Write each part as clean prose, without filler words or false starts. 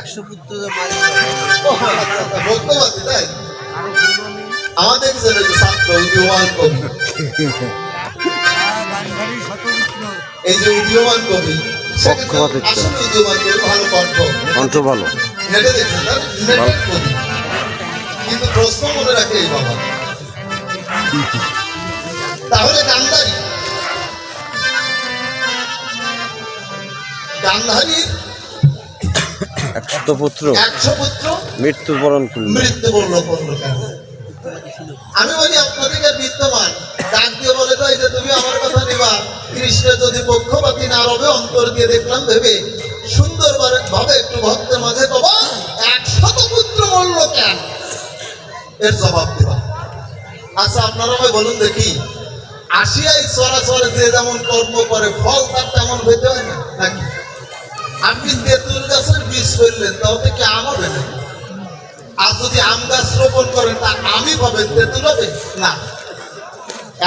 100 পুত্র মারি বলতে পারছি তাই আমাদের ছাত্র উদীয়মান কবি এই যে উদীয়মান কবি আসলে উদীয়মান কবি ভালো কণ্ঠ ভালো নেটে দেখছেন না নেটের কবি কিন্তু প্রশ্ন মনে রাখে এই বাবা তাহলে গান্ধারী গান্ধারীর 100 পুত্র মৃত্যুবরণ করলো কেন? আমি বলি আপনাদেরকে বিদ্যমান ডাক দিয়ে বলে তো এই যে তুমি আমার কথা নিবা কৃষ্ণ যদি পক্ষপাতী না রবে অন্তর দিয়ে দেখলাম ভেবে সুন্দর ভাবে একটু ভক্তের মাঝে বাবা 100 পুত্র মরল কেন এর জবাব দেবা। আচ্ছা আপনারা আমায় বলুন দেখি আসিয়াই সরাসরি যে যেমন কর্ম করে ফল তার তেমন হইতে হয় না নাকি? আপনি তেঁতুল গাছের বীজ ফেললেন তাহলে কি আম হবে না? আর যদি আম গাছ রোপণ করেন তা আমই পাবেন তেঁতুল হবে না।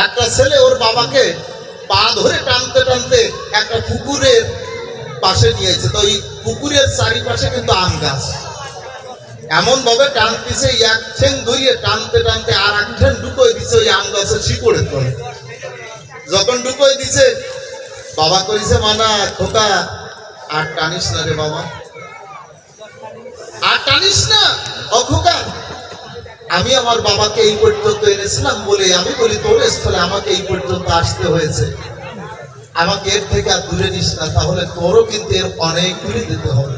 একটা ছেলে ওর বাবাকে পা ধরে টানতে টানতে একটা পুকুরের পাশে নিয়েছে, তো ওই পুকুরের চারিপাশে কিন্তু আম গাছ এমন ভাবে টানতেছে এক ঠ্যাং ধরিয়ে টানতে টানতে আর এক ঠ্যাং ঢুকোয় দিছে ওই আম গাছের শিকড়ের তলে। যখন ঢুকোয় দিছে বাবা কইছে মানা খোকা আর টানিস না রে বাবা, আর টানিস না অখোকা, আমি আমার বাবাকে এই পর্যন্ত এনেছিলাম বলে আমি বলি তোর স্থলে আমাকে এই পর্যন্ত আসতে হয়েছে, আমাকে এর থেকে আর দূরে নিস না, তাহলে তোরও কিন্তু এর অনেক দূরে যেতে হবে।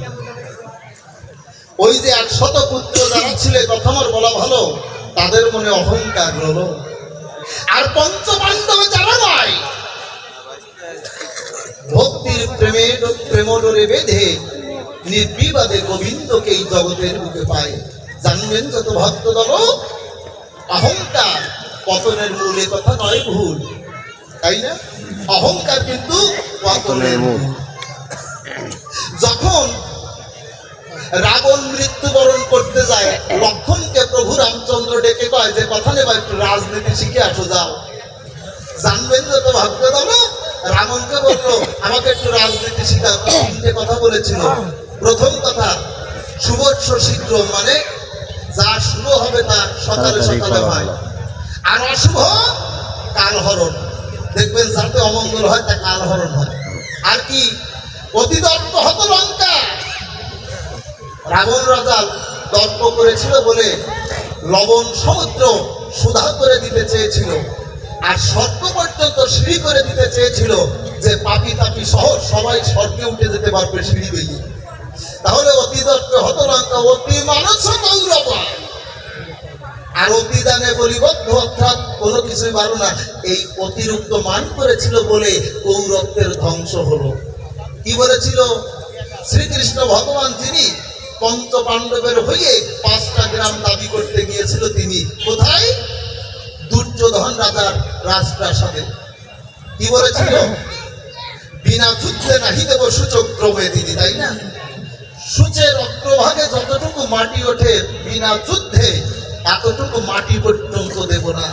ওই যে 100 পুত্র যারা ছিল কথা আমার বলা ভালো তাদের মনে অহংকার হলো, আর পঞ্চপাণ্ডব যারা নয় ভক্তির প্রেমডোরে বেঁধে নির্বিবাদে গোবিন্দকে এই জগতের বুকে পায়। জানবেন যত ভক্ত দল অহংকার পতনের মূলে কথা নয় ভুল, তাই না? অহংকার কিন্তু পতনের মূল। যখন রাবণ মৃত্যুবরণ করতে যায় লক্ষণকে প্রভু রামচন্দ্র ডেকে কয় যে কথা নেবা একটু রাজনীতি শিখে আসো যাও। জানবেন যত ভক্ত দল রাবণকে বললো আমাকে একটু রাজনীতি শিখা, তিনটে কথা বলেছিল। প্রথম কথা শুভস্য শীঘ্র, মানে যা শুভ হবে তা সকালে সকালে হয়, আর অশুভ কালহরণ, দেখবেন যাতে অমঙ্গল হয় তা কালহরণ হয়। আর কি অতি দর্প হত লঙ্কা, রাবণ রাজা দর্প করেছিল বলে লবণ সমুদ্র সুধা করে দিতে চেয়েছিল, আর স্বর্গ পর্যন্ত সিঁড়ি করে দিতে চেয়েছিল যে পাপি তাপি সহ সবাই স্বর্গে উঠে যেতে পারবে সিঁড়ি বেরিয়ে। তাহলে অতি দর্প হত লঙ্কা অতি মানস কৌরব, আর অতি দানে বলিবদ্ধ, অর্থাৎ কোনো কিছুই ভালো না, এই অতিরিক্ত মান করেছিল বলে কৌরবদের ধ্বংস হলো। কি বলেছিল শ্রীকৃষ্ণ ভগবান, তিনি পঞ্চপাণ্ডবের হয়ে 5টা গ্রাম দাবি করতে গিয়েছিল, তিনি কোথায়? দুর্যোধন রাজার রাজপ্রাসাদে। কি বলেছিল? বিনা যুদ্ধে নাহি দেব সূচক ক্রমে দিদি, তাই না? সূচের অগ্রভাগে যতটুকু মাটি ওঠে বিনা যুদ্ধে এতটুকু মাটি পর্যন্ত দেব না।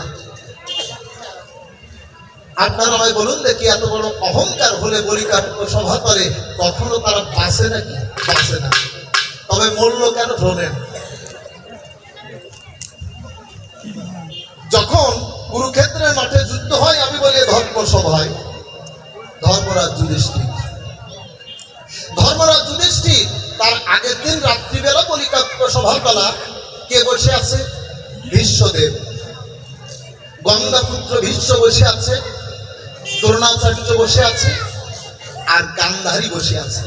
আপনারা আমায় বলুন দেখি এত বড় অহংকার হলে বলিকাট্য সভা করে কখনো তারা বাঁচে নাকি? বাঁচে না। তবে মূল্য কেন শোনেন, যখন কুরুক্ষেত্রের মাঠে যুদ্ধ হয় আমি বলি ধর্ম সভায় ধর্মরাজ যুধিষ্ঠির তার আগের দিন রাত্রিবেলা বলিকাট্য সভাবেলা কে বসে আছে? ভীষ্মদেব, গঙ্গাপুত্র ভীষ্ম বসে আছে, দ্রোণাচার্য বসে আছে, আর গান্ধারী বসে আছে।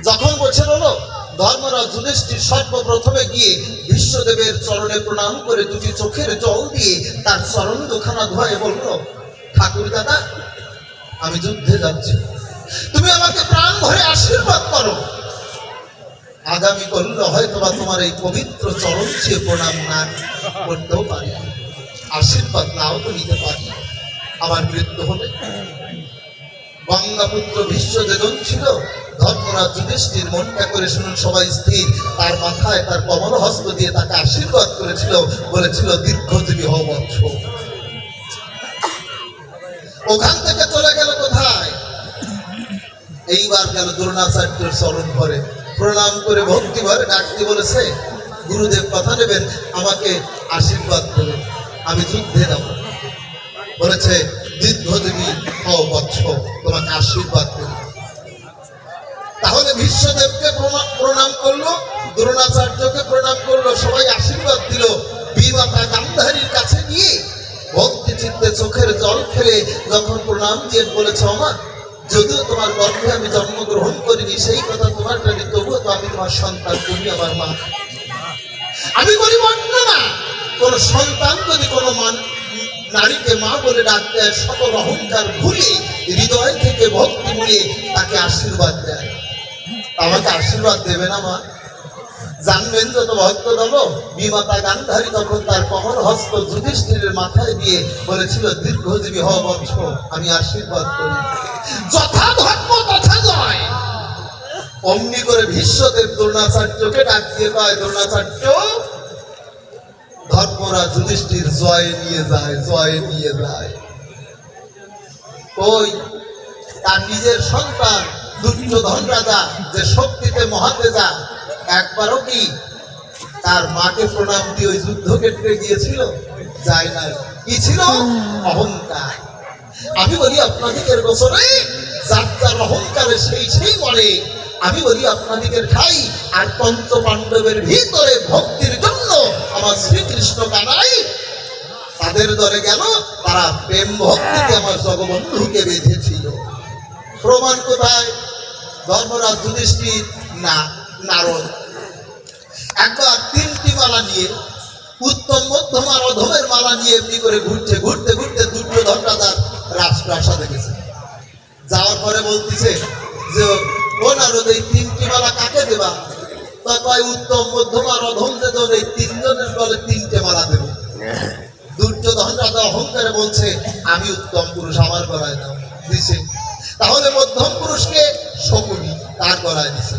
যখন বসে হলো ধর্মরাজ যুধিষ্ঠির সর্বপ্রথমে গিয়ে ভীষ্মদেবের চরণে প্রণাম করে দুটি চোখের জল দিয়ে তার চরণ দুখানা ধোয়ে বলল, ঠাকুর দাদা আমি যুদ্ধে যাচ্ছি, তুমি আমাকে প্রাণ ভরে আশীর্বাদ করো। আগামী করলে হয়তো বা তোমার এই পবিত্র চরণ ছুঁয়ে প্রণাম না করতেও পারি, আশীর্বাদ নাও তো নিতে পারি, আমার মৃত্যু হলে। গঙ্গাপুত্র ভীষ্ম যেজন ছিল ধর্মরাজ যুধিষ্ঠির মনটা করে শুনুন সবাই স্থির, তার মাথায় তার কমল হস্ত দিয়ে তাকে আশীর্বাদ করেছিল, বলেছিল দীর্ঘজীবী হও বৎস। ওখান থেকে চলে গেল কোথায়? এইবার গেল দ্রোণাচার্যের চরণ ঘরে। প্রণাম করে ভক্তি ভরে ডাকতে বলেছে, গুরুদেব কথা নেবেন, আমাকে আশীর্বাদ করুন, আমি যুদ্ধে যাব। বলেছে দীর্ঘজীবী হও বৎস, তোমাকে আশীর্বাদ করি। তাহলে ভীষ্মদেবকে প্রণাম করলো, দ্রোণাচার্যকে প্রণাম করলো, সবাই আশীর্বাদ দিল। বিমাতা গান্ধারীর কাছে গিয়ে ভক্তি চিত্তে চোখের জল ফেলে যখন প্রণাম দিয়ে বলেছে, আমা যদিও তোমার গর্ভে আমি জন্মগ্রহণ করিনি, সেই কথা তোমার জানি, তবুও তো আমি তোমার সন্তান, তুমি আমার মা। আমি বলি বর্ণনা, কোন সন্তান যদি কোনো নারীকে মা বলে ডাকতে সকল অহংকার ভুলে হৃদয় থেকে ভক্তি নিয়ে তাকে আশীর্বাদ দেয়, আমাকে আশীর্বাদ দেবে না মা? জানবেন যত ভক্ত দল, বিমাতা গান্ধারী তখন তার কমল হস্ত যুধিষ্ঠিরের মাথায় দিয়ে বলেছিল, দীর্ঘজীবী হও বৎস, আমি আশীর্বাদ করি। যথা ধর্ম তথা জয়। অমনি করে ভীষ্মদেব দ্রোণাচার্যকে ডাক দিয়ে কয়, দ্রোণাচার্য, ধর্মরাজ যুধিষ্ঠির জয় নিয়ে যায়, জয় নিয়ে যায়। ওই তার নিজের সন্তান দুর্যোধন রাজা যে শক্তিতে মহাতেজা, একবারও কি তার মাকে প্রণাম দিয়ে ওই যুদ্ধক্ষেত্রে গিয়েছিল? যায় না। কি ছিল? অহংকার। আমি বলি আপনাদের বছরে যার যার অহংকারে সেই মরে। আমি বলি আপনাদের খাই আর পঞ্চ পাণ্ডবের ভিতরে ভক্তির জন্য আমার শ্রীকৃষ্ণ কানাই তাদের দলে গেল, তারা প্রেম ভক্তিতে আমার জগবন্ধুকে বেঁধেছিল। প্রমাণ কোথায়? ধর্মরাজ যুধিষ্ঠির না নারদ একবার 3টি মালা নিয়ে, উত্তম মধ্যম আর অধমের মালা নিয়ে এমনি করে ঘুরতে ঘুরতে ঘুরতে দুর্যোধন রাজার রাজপ্রাসাদে গেছে। যাওয়ার পরে বলতেছে যে, ও নারদ, এই 3টি মালা কাকে দেবা? তা কয়, উত্তম মধ্যম আর অধম যেজন, এই 3 জনের বলে 3টে মালা দেব। দুর্যোধন রাজা অহংকারে বলছে, আমি উত্তম পুরুষ, আমার গলায় দাও। দিছে। তাহলে মধ্যম পুরুষকে শকুনি, তার গলায় দিছে।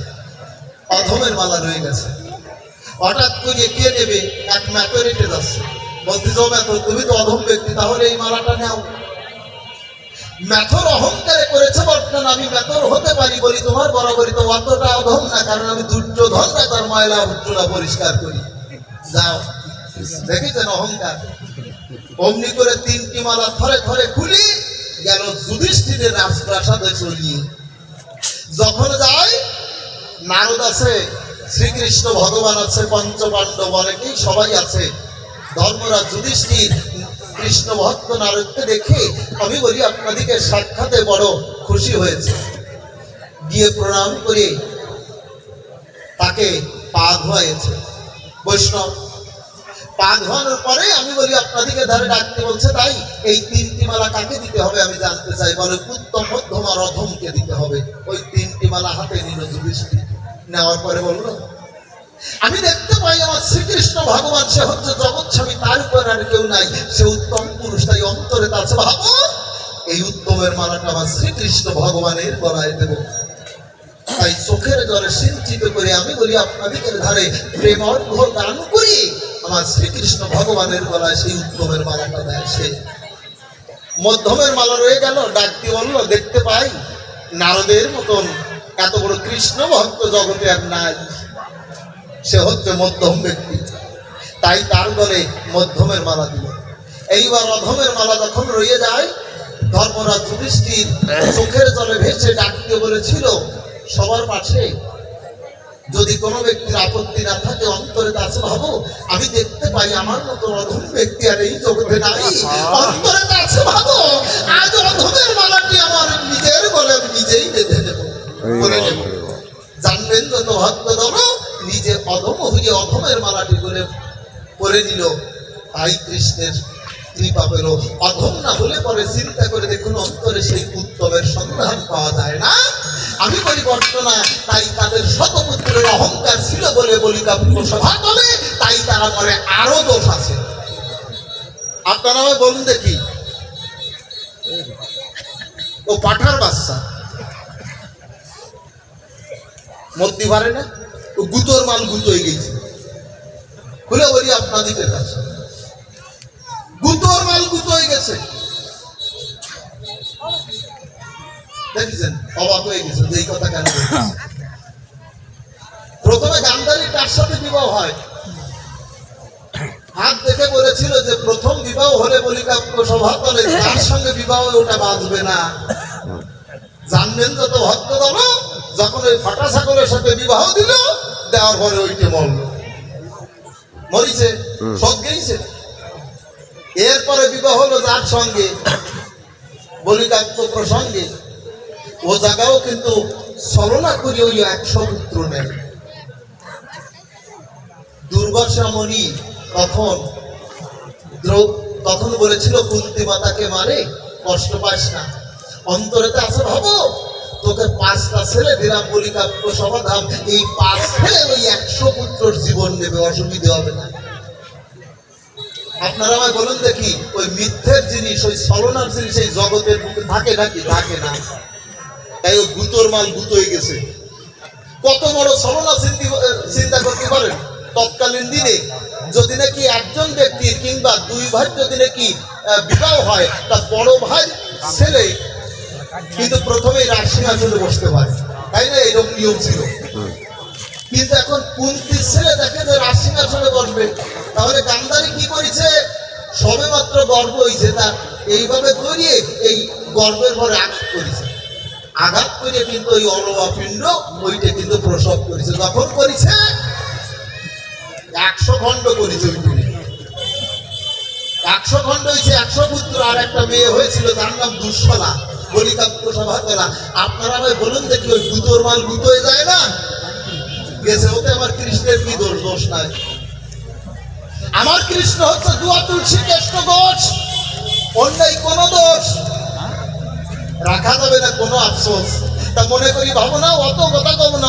অধমের মালা রয়ে গেছে। হঠাৎ করে কে নেবে? এক ম্যাথরিটে যাচ্ছে, বলতে যাও, ম্যাথর তুমি তো অধম ব্যক্তি, তাহলে এই মালাটা নাও। ম্যাথর অহংকারে করেছে বর্তমান, আমি ম্যাথর হতে পারি বলি তোমার বরাবরই তো অতটা অধম না, কারণ আমি দুর্যোধন রাজার ময়লা উজ্জ্বলা পরিষ্কার করি। যাও। দেখেছেন অহংকার? অমনি করে 3টি মালা ধরে ধরে খুলি গেল যুধিষ্ঠিরের রাজপ্রাসাদে চলিয়ে। যখন যায়, নারদ আছে, শ্রীকৃষ্ণ ভগবান আছে, পঞ্চ পাণ্ডব অনেকেই সবাই আছে। ধর্মরাজ যুধিষ্ঠির কৃষ্ণ ভক্ত নারদকে দেখে আমি বলি আপনাদেরকে সাক্ষাতে বড় খুশি হয়েছে। গিয়ে প্রণাম করে তাকে পা ধোয়াইছে। বৈষ্ণব পা ধোয়ানোর পরে আমি বলি আপনাদেরকে ধারে ডাকতে বলছে, তাই এই 3টি মালা কাকে দিতে হবে আমি জানতে চাই। বলে উত্তম মধ্যম আর অধমকে দিতে হবে। ওই 3টি মালা হাতে নিল যুধিষ্ঠির। নেওয়ার পরে বললো, আমি দেখতে পাই আমার শ্রীকৃষ্ণ ভগবান, সে হচ্ছে জগৎ স্বামী, তার উপর আর কেউ নাই, সে উত্তম পুরুষ, তাই অন্তরে তার ভাবো এই উত্তমের মালাটা আমার শ্রীকৃষ্ণ ভগবানের গলায় দেব। তাই চোখের জলে সিঞ্চিত করে আমি বলি আপনাদের ধারে প্রেম অর্ঘ দান করি, আমার শ্রীকৃষ্ণ ভগবানের গলায় সেই উত্তমের মালাটা দেয়। সে মধ্যমের মালা রয়ে গেল। ডাকতে বললো, দেখতে পাই নারদের মতন এত বড় কৃষ্ণ ভক্ত জগতে আর নাই, সে হচ্ছে মধ্যম ব্যক্তি, তাই তার গলে মধ্যমের মালা দিল। এইবার অধমের মালা যখন রয়ে যায়, ধর্মরাজ যুধিষ্ঠির চোখের জলে ভেসে ডাকতে বলেছিল, সবার পাশে যদি কোনো ব্যক্তির আপত্তি না থাকে অন্তরে কাছে ভাবো, আমি দেখতে পাই আমার মতো অধম ব্যক্তি আর এই জগতে নাই, অন্তরে কাছে ভাবো আজ অধমের মালাটি আমার নিজের গলে আমি নিজেই বেঁধে নেব, করে নেব। জানবেন যত ভক্ত দল নিজে অধম হয়ে অধমের মালাটি করে নিল, তাই কৃষ্ণের কৃপা পেল। অধম না হলে পরে চিন্তা করে দেখুন, অন্তরে সেই উত্তমের সন্ধান পাওয়া যায় না। আমি বলি বর্তনা, তাই তাদের শতপুত্রের অহংকার ছিল বলে বলিকাপুত্র সভা বলে, তাই তারা বলে আরো দোষ আছে। আপনারা বলুন দেখি, ও পাঠার বাচ্চা মধ্যে পারে না, ও গুতোর মাল গুতো হয়ে গেছে, খুলে বলি আপনাদের কাছে, গুতোর মাল গুতো হয়ে গেছে। দেখেছেন, অবাক হয়ে গেছে যে এই কথা কেন বলছে। প্রথমে গান্ধারী কার সাথে বিবাহ হয়? হাত দেখে বলেছিল যে প্রথম বিবাহ হলে বলিকাব্য সভা তলে তার সঙ্গে বিবাহ ওটা বাঁচবে না। জানবেন যত ভক্ত দল, যখন ওই ফাটা ছাগলের সাথে বিবাহ দিল, দেওয়ার পরে ওইটি মরল, মরিছে, সব গেছে। এরপরে বিবাহ হলো যার সঙ্গে বলিকাব্য প্রসঙ্গে, ও জায়গাও কিন্তু ছলনা করি ওই 100 পুত্র নেয়। দুর্বাসা মুনি তখন বলেছিল কুন্তি মাতাকে মারে, কষ্ট পাস না, অন্তরেতে আছে ভাবো তোকে 5টা ছেলে দিলাম বলিকাব্য সমাধান, এই 5 ছেলে ওই 100 পুত্রর জীবন নেবে, অসুবিধা হবে না। আপনারা আমায় বলুন দেখি, ওই মিথ্যের জিনিস, ওই ছলনার জিনিস এই জগতের বুকে থাকে নাকি? থাকে না। তাই ওই গুতোর মাল গুতোই গেছে। কত বড় ছলনা চিন্তা করতে পারেন? তৎকালীন দিনে যদি নাকি একজন ব্যক্তির কিংবা 2 ভাই যদি নাকি বিবাহ হয়, তা বড় ভাই ছেলে কিন্তু প্রথমেই রাজসিংহাসনে বসতে পারে, তাই না? এরকম নিয়ম ছিল। কিন্তু এখন কুন্তির ছেলে দেখে যে রাজসিংহাসনে বসবে, তাহলে গান্ধারী কি করেছে? সবে মাত্র গর্ভ হয়েছে তার, এইভাবে করিয়ে এই গর্ভের ঘরে আঘাত করেছে। আঘাত করে কিন্তু ওই অলবা পিণ্ড ওইটা কিন্তু প্রসব করেছে। যখন করেছে 100 খণ্ড করেছে, 100 খণ্ড হয়েছে, 100 পুত্র। আর একটা মেয়ে হয়েছিল তার নাম দুঃশলা, বলিকাব্য সভা করা। আপনারা ভাই বলুন দেখি, ওই গুতোর মাল গুতোয় যায় না গেছে, ওতে আমার কৃষ্ণের কি দোষ নাই? আমার কৃষ্ণ হচ্ছে দুয়া তুলসী কেষ্ট ঘোষ, অন্যায় কোন দোষ রাখা যাবে না, কোনো আফসোস। তা মনে করি ভাবো না, অত কথা কব না।